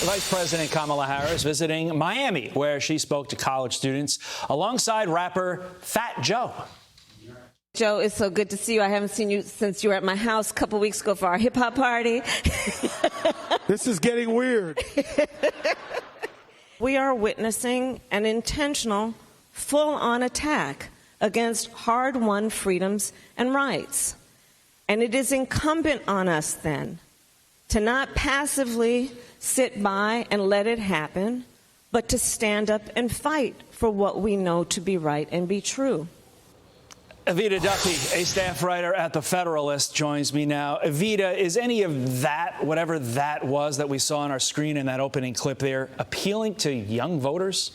Vice President Kamala Harris visiting Miami, where she spoke to college students alongside rapper Fat Joe. Joe, it's so good to see you. I haven't seen you since you were at my house a couple weeks ago for our hip-hop party. This is getting weird. We are witnessing an intentional, full-on attack against hard-won freedoms and rights. And it is incumbent on us, then, to not passively sit by and let it happen, but to stand up and fight for what we know to be right and be true. Evita Duffy, a staff writer at the Federalist, joins me now. Evita, is any of that, whatever that was that we saw on our screen in that opening clip there, appealing to young voters?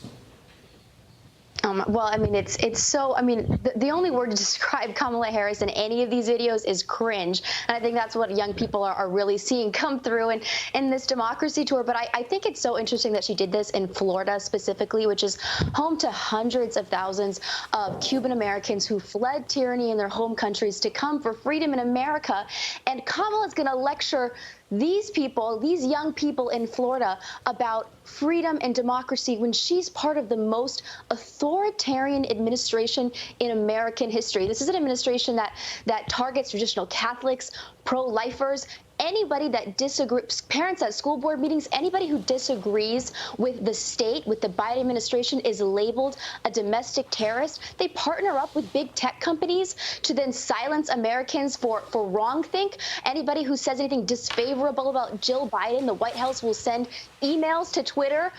Well, I mean, it's so, I mean, the only word to describe Kamala Harris in any of these videos is cringe. And I think that's what young people are really seeing come through in this democracy tour. But I think it's so interesting that she did this in Florida specifically, which is home to hundreds of thousands of Cuban Americans who fled tyranny in their home countries to come for freedom in America. And Kamala's going to lecture these people, these young people in Florida, about freedom and democracy when she's part of the most authoritarian administration in American history. This is an administration that targets traditional Catholics, pro-lifers, anybody that disagrees, parents at school board meetings, anybody who disagrees with the state, with the Biden administration, is labeled a domestic terrorist. They partner up with big tech companies to then silence Americans for wrongthink. Anybody who says anything disfavorable about Jill Biden, the White House will send emails to Twitter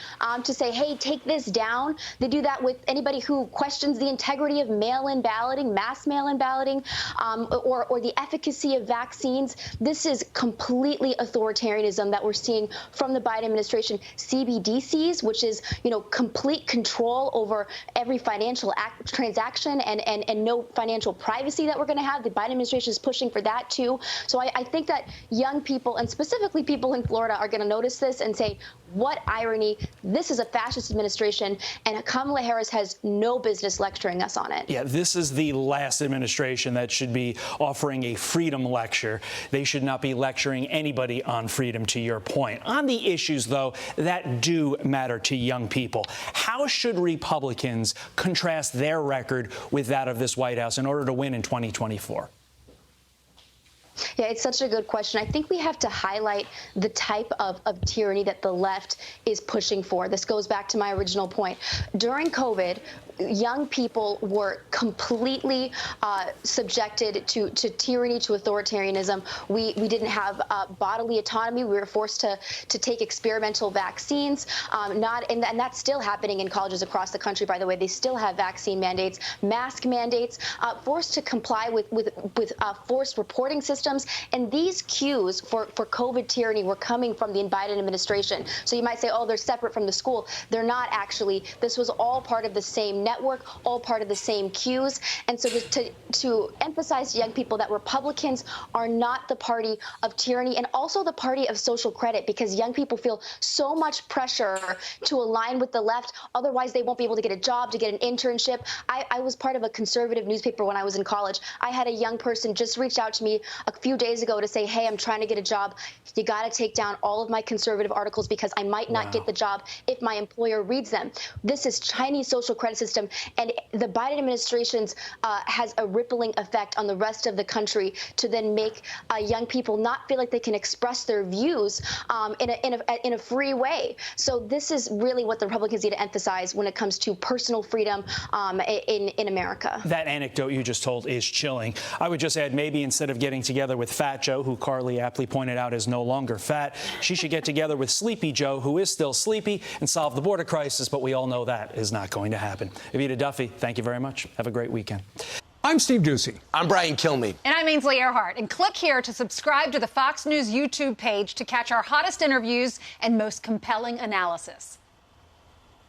to say, hey, take this down. They do that with anybody who questions the integrity of mail-in balloting, mass mail-in balloting, or the efficacy of vaccines. This is completely authoritarianism that we're seeing from the Biden administration. CBDCs, which is, complete control over every financial transaction and no financial privacy that we're going to have. The Biden administration is pushing for that, too. So I think that young people, and specifically people in Florida, are going to notice this and say, what irony. This is a fascist administration, and Kamala Harris has no business lecturing us on it. Yeah, this is the last administration that should be offering a freedom lecture. They should not be lecturing anybody on freedom, to your point. On the issues, though, that do matter to young people, how should Republicans contrast their record with that of this White House in order to win in 2024? Yeah, it's such a good question. I think we have to highlight the type of tyranny that the left is pushing for. This goes back to my original point. During COVID, young people were completely subjected to tyranny, to authoritarianism. We didn't have bodily autonomy. We were forced to take experimental vaccines. And that's still happening in colleges across the country, by the way. They still have vaccine mandates, mask mandates, forced to comply with forced reporting systems. And these cues for COVID tyranny were coming from the Biden administration. So you might say, oh, they're separate from the school. They're not actually. This was all part of the same network, all part of the same cues. And so to emphasize to young people that Republicans are not the party of tyranny and also the party of social credit, because young people feel so much pressure to align with the left. Otherwise, they won't be able to get a job, to get an internship. I was part of a conservative newspaper when I was in college. I had a young person just reach out to me a few days ago to say, hey, I'm trying to get a job. You got to take down all of my conservative articles because I might not get the job if my employer reads them. This is Chinese social credit system, and the Biden administration has a rippling effect on the rest of the country to then make young people not feel like they can express their views in a free way. So this is really what the Republicans need to emphasize when it comes to personal freedom in America. That anecdote you just told is chilling. I would just add, maybe instead of getting together with Fat Joe, who Carly aptly pointed out is no longer fat, she should get together with Sleepy Joe, who is still sleepy, and solve the border crisis. But we all know that is not going to happen. Evita Duffy, thank you very much. Have a great weekend. I'm Steve Doocy. I'm Brian Kilmeade. And I'm Ainsley Earhart. And click here to subscribe to the Fox News YouTube page to catch our hottest interviews and most compelling analysis.